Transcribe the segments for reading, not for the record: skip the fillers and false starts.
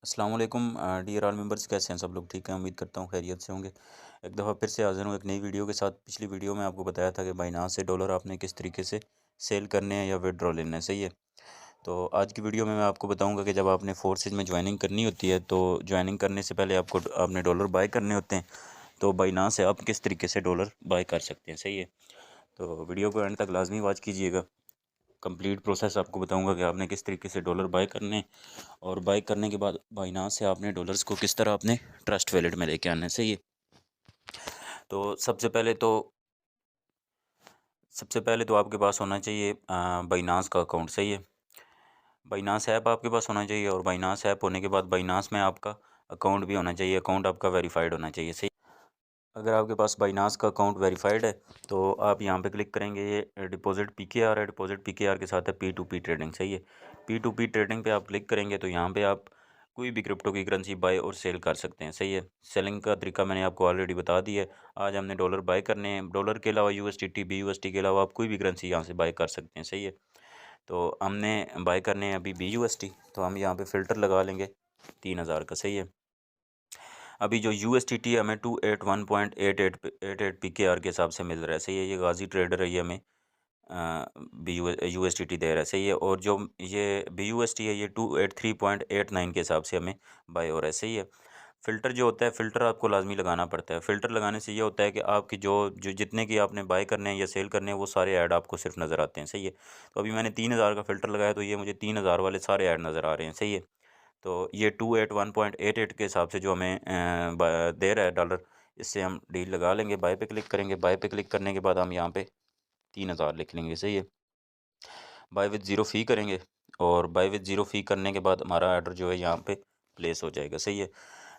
अस्सलाम वालेकुम dear all members, कैसे हैं सब लोग? ठीक हैं, उम्मीद करता हूँ खैरियत से होंगे। एक दफ़ा फिर से हाज़िर हूँ एक नई वीडियो के साथ। पिछली वीडियो में आपको बताया था कि बाइनांस से डॉलर आपने किस तरीके से सेल करने हैं या विड्रॉ लेना है, सही है। तो आज की वीडियो में मैं आपको बताऊंगा कि जब आपने फोर्सेज में ज्वाइनिंग करनी होती है तो ज्वाइनिंग करने से पहले आपने डॉलर बाय करने होते हैं। तो बाइनांस से आप किस तरीके से डॉलर बाय कर सकते हैं, सही है। तो वीडियो को एंड तक लाजमी वॉच कीजिएगा। कंप्लीट प्रोसेस आपको बताऊंगा कि आपने किस तरीके से डॉलर बाय करने हैं, और बाय करने के बाद बाइनांस से आपने डॉलर्स को किस तरह अपने ट्रस्ट वैलेट में लेके आना है, सही है। तो सबसे पहले तो आपके पास होना चाहिए बाइनांस का अकाउंट, सही है। बाइनांस ऐप आपके पास होना चाहिए, और बाइनांस ऐप होने के बाद बाइनांस में आपका अकाउंट भी होना चाहिए। अकाउंट आपका वेरीफाइड होना चाहिए, सही। अगर आपके पास बाइनांस का अकाउंट वेरीफाइड है तो आप यहाँ पे क्लिक करेंगे। ये डिपॉजिट पीकेआर है, डिपॉजिट पीकेआर के साथ है P2P ट्रेडिंग, सही है। P2P ट्रेडिंग पे आप क्लिक करेंगे तो यहाँ पे आप कोई भी क्रिप्टो की करेंसी बाय और सेल कर सकते हैं, सही है। सेलिंग का तरीका मैंने आपको ऑलरेडी बता दिया है। आज हमने डॉलर बाय करने हैं। डॉलर के अलावा USDT BUSD के अलावा आप कोई भी करेंसी यहाँ से बाय कर सकते हैं, सही है। तो हमने बाय करने हैं अभी BUSD, तो हम यहाँ पे फ़िल्टर लगा लेंगे 3000 का, सही है। अभी जो USDT हमें 281.88 PKR के हिसाब से मिल रहा है, सही है। ये गाजी ट्रेडर है, ये हमें USDT दे रहा है, सही है। और जो ये BUSD है ये 283.89 के हिसाब से हमें बाय हो रहा है, सही है। फ़िल्टर जो होता है, फ़िल्टर आपको लाजमी लगाना पड़ता है। फ़िल्टर लगाने से ये होता है कि आपकी जो जो जितने की आपने बाय करने हैं या सेल करने हैं वो सारे ऐड आपको सिर्फ नज़र आते हैं, सही है। तो अभी मैंने 3000 का फ़िल्टर लगाया तो ये मुझे 3000 वाले सारे ऐड नज़र आ रहे हैं, सही है। तो ये 281.88 के हिसाब से जो हमें दे रहा है डॉलर, इससे हम डील लगा लेंगे। बाय पे क्लिक करेंगे। बाय पे क्लिक करने के बाद हम यहाँ पे 3000 लिख लेंगे, सही है। बाय विद ज़ीरो फ़ी करेंगे, और बाय विद ज़ीरो फ़ी करने के बाद हमारा ऑर्डर जो है यहाँ पे प्लेस हो जाएगा, सही है।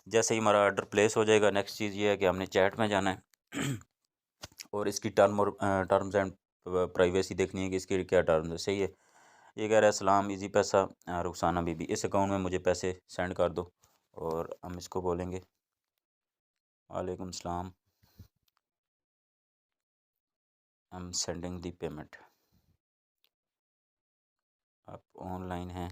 जैसे ही हमारा ऑर्डर प्लेस हो जाएगा, नेक्स्ट चीज़ ये है कि हमने चैट में जाना है और इसकी टर्म्स एंड प्राइवेसी देखनी है कि इसकी क्या टर्म्स है, सही है। ये कह रहा है सलाम इजी पैसा, रुखसाना बीबी, इस अकाउंट में मुझे पैसे सेंड कर दो। और हम इसको बोलेंगे वालेकुम सलाम, I am sending the payment. आप ऑनलाइन हैं,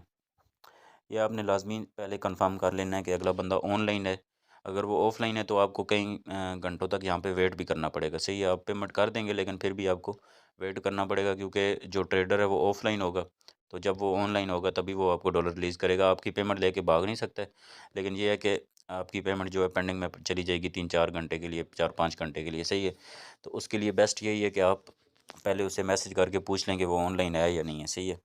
ये आपने लाजमी पहले कंफर्म कर लेना है कि अगला बंदा ऑनलाइन है। अगर वो ऑफलाइन है तो आपको कई घंटों तक यहाँ पे वेट भी करना पड़ेगा, सही है। आप पेमेंट कर देंगे लेकिन फिर भी आपको वेट करना पड़ेगा, क्योंकि जो ट्रेडर है वो ऑफलाइन होगा। तो जब वो ऑनलाइन होगा तभी वो आपको डॉलर रिलीज़ करेगा। आपकी पेमेंट लेके भाग नहीं सकता है, लेकिन ये है कि आपकी पेमेंट जो है पेंडिंग में चली जाएगी 3-4 घंटे के लिए, 4-5 घंटे के लिए, सही है। तो उसके लिए बेस्ट यही है कि आप पहले उससे मैसेज करके पूछ लें कि वो ऑनलाइन है या नहीं है, सही है।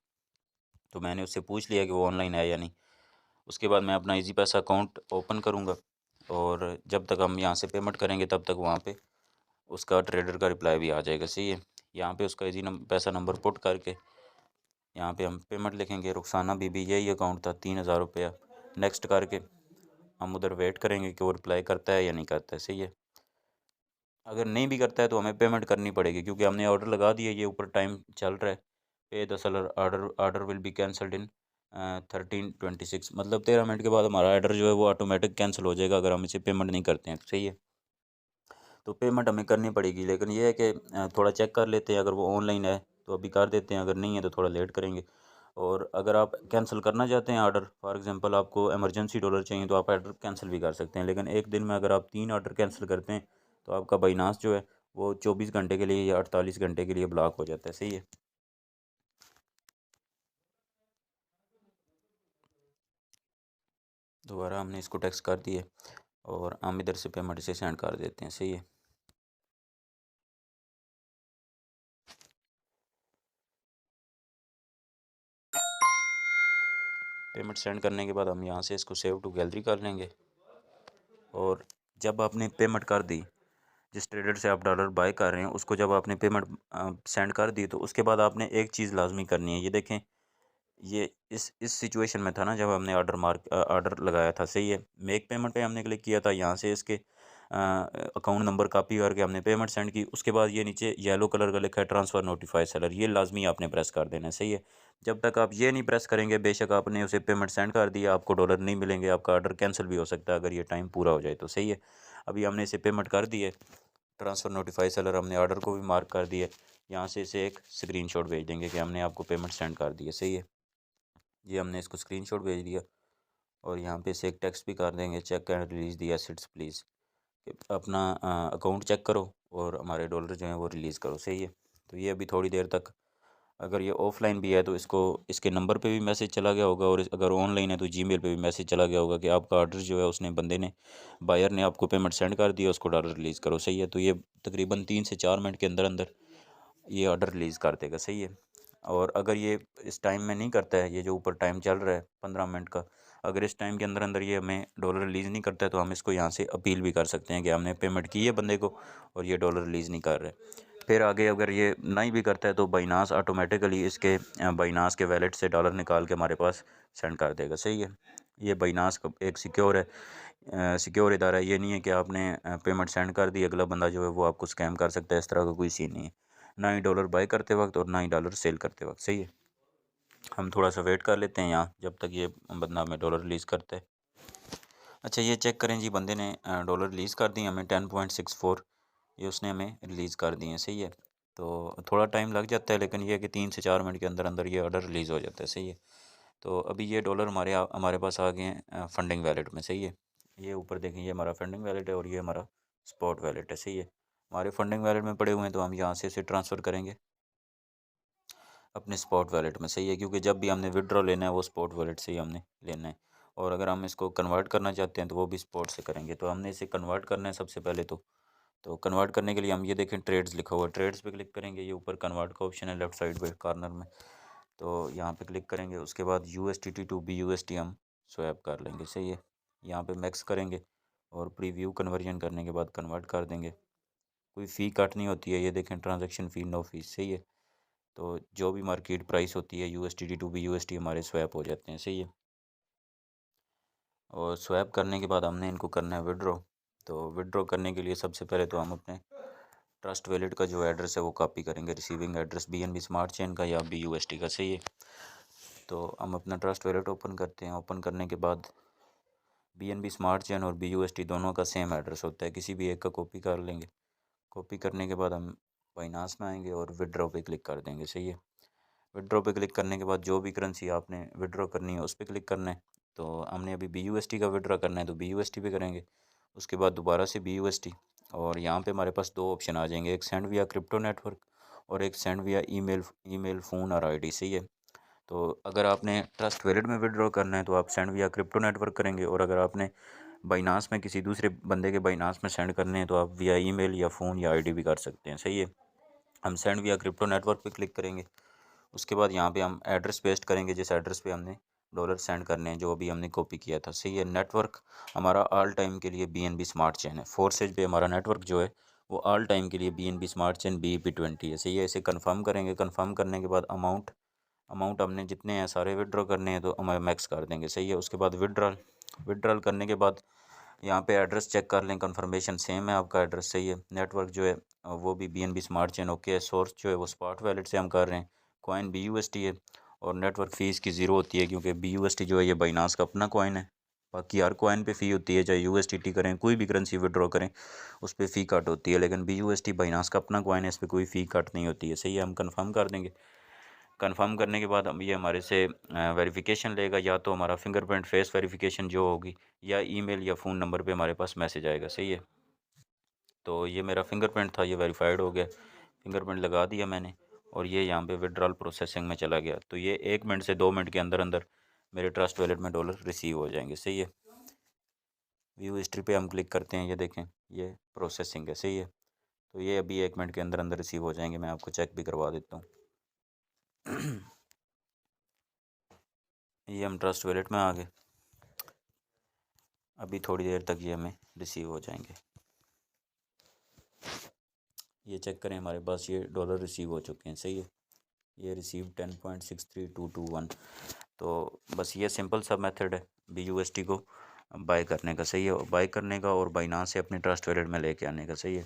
तो मैंने उससे पूछ लिया कि वो ऑनलाइन है या नहीं। उसके बाद मैं अपना इजी पैसा अकाउंट ओपन करूँगा, और जब तक हम यहाँ से पेमेंट करेंगे तब तक वहाँ पे उसका ट्रेडर का रिप्लाई भी आ जाएगा, सही है। यहाँ पे उसका पैसा नंबर पुट करके यहाँ पे हम पेमेंट लिखेंगे रुखसाना बीबी, यही अकाउंट था 3000 रुपया। नेक्स्ट करके हम उधर वेट करेंगे कि वो रिप्लाई करता है या नहीं करता है, सही है। अगर नहीं भी करता है तो हमें पेमेंट करनी पड़ेगी, क्योंकि हमने ऑर्डर लगा दिया। ये ऊपर टाइम चल रहा है। पे the seller order order will be cancelled in 13:26, मतलब 13 मिनट के बाद हमारा ऑर्डर जो है वो ऑटोमेटिक कैंसिल हो जाएगा अगर हम इसे पेमेंट नहीं करते हैं, तो सही है। तो पेमेंट हमें करनी पड़ेगी, लेकिन ये है कि थोड़ा चेक कर लेते हैं। अगर वो ऑनलाइन है तो अभी कर देते हैं, अगर नहीं है तो थोड़ा लेट करेंगे। और अगर आप कैंसिल करना चाहते हैं ऑर्डर, फॉर एग्जांपल आपको इमरजेंसी डॉलर चाहिए, तो आप ऑर्डर कैंसिल भी कर सकते हैं। लेकिन एक दिन में अगर आप 3 ऑर्डर कैंसिल करते हैं तो आपका बाइनांस जो है वो 24 घंटे के लिए या 48 घंटे के लिए ब्लॉक हो जाता है, सही है। दोबारा हमने इसको टेक्स्ट कर दिए और हम इधर से पेमेंट इसे सेंड कर देते हैं, सही है। पेमेंट सेंड करने के बाद हम यहाँ से इसको सेव टू गैलरी कर लेंगे। और जब आपने पेमेंट कर दी, जिस ट्रेडर से आप डॉलर बाय कर रहे हैं उसको जब आपने पेमेंट सेंड कर दी, तो उसके बाद आपने एक चीज़ लाजमी करनी है। ये देखें, ये इस सिचुएशन में था ना जब हमने ऑर्डर लगाया था, सही है। मेक पेमेंट पे हमने क्लिक किया था, यहाँ से इसके अकाउंट नंबर कॉपी करके हमने पेमेंट सेंड की। उसके बाद ये नीचे येलो कलर का लिखा है ट्रांसफ़र नोटिफाई सेलर, ये लाजमी आपने प्रेस कर देना है, सही है। जब तक आप ये नहीं प्रेस करेंगे, बेशक आपने उसे पेमेंट सेंड कर दिया, आपको डॉलर नहीं मिलेंगे, आपका ऑर्डर कैंसिल भी हो सकता है अगर ये टाइम पूरा हो जाए तो, सही है। अभी हमने इसे पेमेंट कर दी है, ट्रांसफ़र नोटिफाई सेलर, हमने ऑर्डर को भी मार्क कर दिया। यहाँ से इसे एक स्क्रीनशॉट भेज देंगे कि हमने आपको पेमेंट सेंड कर दी है, सही है। ये हमने इसको स्क्रीनशॉट भेज दिया। और यहाँ पे से एक टेक्स्ट भी कर देंगे, check and release the assets please, अपना अकाउंट चेक करो और हमारे डॉलर जो हैं वो रिलीज़ करो। सही है। तो ये अभी थोड़ी देर तक, अगर ये ऑफ़लाइन भी है तो इसको इसके नंबर पे भी मैसेज चला गया होगा, और अगर ऑनलाइन है तो जीमेल पे भी मैसेज चला गया होगा कि आपका ऑर्डर जो है उसने बंदे ने, बायर ने आपको पेमेंट सेंड कर दिया, उसको डॉलर रिलीज़ करो। सही है। तो ये तकरीबन 3 से 4 मिनट के अंदर अंदर ये ऑर्डर रिलीज़ कर देगा। सही है। और अगर ये इस टाइम में नहीं करता है, ये जो ऊपर टाइम चल रहा है 15 मिनट का, अगर इस टाइम के अंदर अंदर ये हमें डॉलर रिलीज़ नहीं करता है तो हम इसको यहाँ से अपील भी कर सकते हैं कि हमने पेमेंट की है बंदे को और ये डॉलर रिलीज़ नहीं कर रहा है। फिर आगे अगर ये नहीं भी करता है तो बाइनास ऑटोमेटिकली इसके बाइनास के वैलेट से डॉलर निकाल के हमारे पास सेंड कर देगा। सही है। ये बाइनास का एक सिक्योर है, सिक्योर इदारा है। ये नहीं है कि आपने पेमेंट सेंड कर दी, अगला बंदा जो है वो आपको स्कैम कर सकता है, इस तरह का कोई सीन नहीं है, ना ही डॉलर बाय करते वक्त और ना ही डॉलर सेल करते वक्त। सही है। हम थोड़ा सा वेट कर लेते हैं यहाँ जब तक ये बंदा हमें डॉलर रिलीज़ करता है। अच्छा, ये चेक करें जी, बंदे ने डॉलर रिलीज़ कर दिए हमें 10.64, ये उसने हमें रिलीज़ कर दिए हैं। सही है। तो थोड़ा टाइम लग जाता है, लेकिन ये है कि 3 से 4 मिनट के अंदर अंदर ये ऑर्डर रिलीज़ हो जाता है। सही है। तो अभी ये डॉलर हमारे पास आ गए हैं फंडिंग वैलेट में। सही है। ये ऊपर देखें, ये हमारा फंडिंग वैलेट है और ये हमारा स्पॉट वैलेट है। सही है। हमारे फंडिंग वैलेट में पड़े हुए हैं तो हम यहाँ से इसे ट्रांसफ़र करेंगे अपने स्पॉट वॉलेट में। सही है। क्योंकि जब भी हमने विड्रॉ लेना है वो स्पॉट वॉलेट से ही हमने लेना है, और अगर हम इसको कन्वर्ट करना चाहते हैं तो वो भी स्पॉट से करेंगे। तो हमने इसे कन्वर्ट करना है सबसे पहले। तो कन्वर्ट करने के लिए हम ये देखें, ट्रेड्स लिखा हुआ है, ट्रेड्स पे क्लिक करेंगे। ये ऊपर कन्वर्ट का ऑप्शन है लेफ्ट साइड पे कॉर्नर में, तो यहाँ पे क्लिक करेंगे। उसके बाद USDT टू BUSD हम स्वैप कर लेंगे। सही है। यहाँ पे मैक्स करेंगे और प्रीव्यू कन्वर्जन करने के बाद कन्वर्ट कर देंगे। कोई फ़ी कट नहीं होती है, ये देखें, ट्रांजेक्शन फ़ी नो फीस। सही है। तो जो भी मार्केट प्राइस होती है USDT टू BUSD हमारे स्वैप हो जाते हैं। सही है। और स्वैप करने के बाद हमने इनको करना है विड्रॉ। तो विड्रॉ करने के लिए सबसे पहले तो हम अपने ट्रस्ट वैलेट का जो एड्रेस है वो कॉपी करेंगे, receiving address BNB smart chain का या BUSD का। सही है। तो हम अपना ट्रस्ट वैलेट ओपन करते हैं। ओपन करने के बाद BNB स्मार्ट चेन और BUSD दोनों का सेम एड्रेस होता है, किसी भी एक का कॉपी कर लेंगे। कॉपी करने के बाद हम बाइनांस में आएंगे और विड्रॉ पे क्लिक कर देंगे। सही है। विड्रॉ पे क्लिक करने के बाद जो भी करेंसी आपने विड्रॉ करनी है उस पर क्लिक करना है। तो हमने अभी BUSD का विड्रॉ करना है तो BUSD पे करेंगे। उसके बाद दोबारा से BUSD, और यहाँ पे हमारे पास दो ऑप्शन आ जाएंगे, एक सेंड विया क्रिप्टो नेटवर्क और एक सेंड विया ईमेल फ़ोन और आईडी। सही है। तो अगर आपने ट्रस्ट वैलेट में विड्रॉ करना है तो आप सेंड विया क्रिप्टो नेटवर्क करेंगे, और अगर आपने बाइनांस में किसी दूसरे बंदे के बाइनांस में सेंड करने हैं तो आप विया ईमेल या फ़ोन या आईडी भी कर सकते हैं। सही है। हम सेंड विया क्रिप्टो नेटवर्क पे क्लिक करेंगे। उसके बाद यहाँ पे हम एड्रेस पेस्ट करेंगे जिस एड्रेस पे हमने डॉलर सेंड करने हैं, जो अभी हमने कॉपी किया था। सही है। नेटवर्क हमारा ऑल टाइम के लिए BNB स्मार्ट चेन है। फोर्सेज पे हमारा नेटवर्क जो है वो ऑल टाइम के लिए BNB स्मार्ट चेन BEP20 है। सही है। इसे कंफर्म करेंगे। कंफर्म करने के बाद अमाउंट अमाउंट हमने जितने हैं सारे विड्रॉ करने हैं तो हम मैक्स कर देंगे। सही है। उसके बाद विड्रॉल करने के बाद यहाँ पे एड्रेस चेक कर लें, कंफर्मेशन सेम है आपका एड्रेस। सही है। नेटवर्क जो है वो भी BNB स्मार्ट चेन ओके है। सोर्स जो है वो स्पॉट वैलेट से हम कर रहे हैं। कॉइन BUSD है और नेटवर्क फ़ीस की ज़ीरो होती है, क्योंकि BUSD जो है ये बाइनांस का अपना कॉइन है। बाकी हर कॉइन पे फ़ी होती है, चाहे USDT करें, कोई भी करेंसी विड्रॉ करें उस पर फ़ी कट होती है, लेकिन BUSD बाइनांस का अपना कॉइन है, इस पर कोई फ़ी कट नहीं होती है। सही है। हम कंफर्म कर देंगे। कंफर्म करने के बाद हम ये हमारे से वेरिफिकेशन लेगा, या तो हमारा फिंगरप्रिंट फेस वेरिफिकेशन जो होगी, या ईमेल या फ़ोन नंबर पे हमारे पास मैसेज आएगा। सही है। तो ये मेरा फिंगरप्रिंट था, ये वेरीफाइड हो गया, फिंगरप्रिंट लगा दिया मैंने, और ये यहाँ पे विड्रॉल प्रोसेसिंग में चला गया। तो ये 1 मिनट से 2 मिनट के अंदर अंदर मेरे ट्रस्ट वैलेट में डॉलर रिसीव हो जाएंगे। सही है। व्यू हिस्ट्री पे हम क्लिक करते हैं, ये देखें ये प्रोसेसिंग है। सही है। तो ये अभी 1 मिनट के अंदर अंदर रिसीव हो जाएंगे। मैं आपको चेक भी करवा देता हूँ। ये हम ट्रस्ट वैलेट में आ गए। अभी थोड़ी देर तक ये हमें रिसीव हो जाएंगे। ये चेक करें, हमारे पास ये डॉलर रिसीव हो चुके हैं। सही है। ये रिसीव 10.6322 तो बस ये सिंपल सा मेथड है BUSD को बाय करने का। सही है। बाय करने का और बाइनांस से अपने ट्रस्ट वैलेट में लेके आने का। सही है।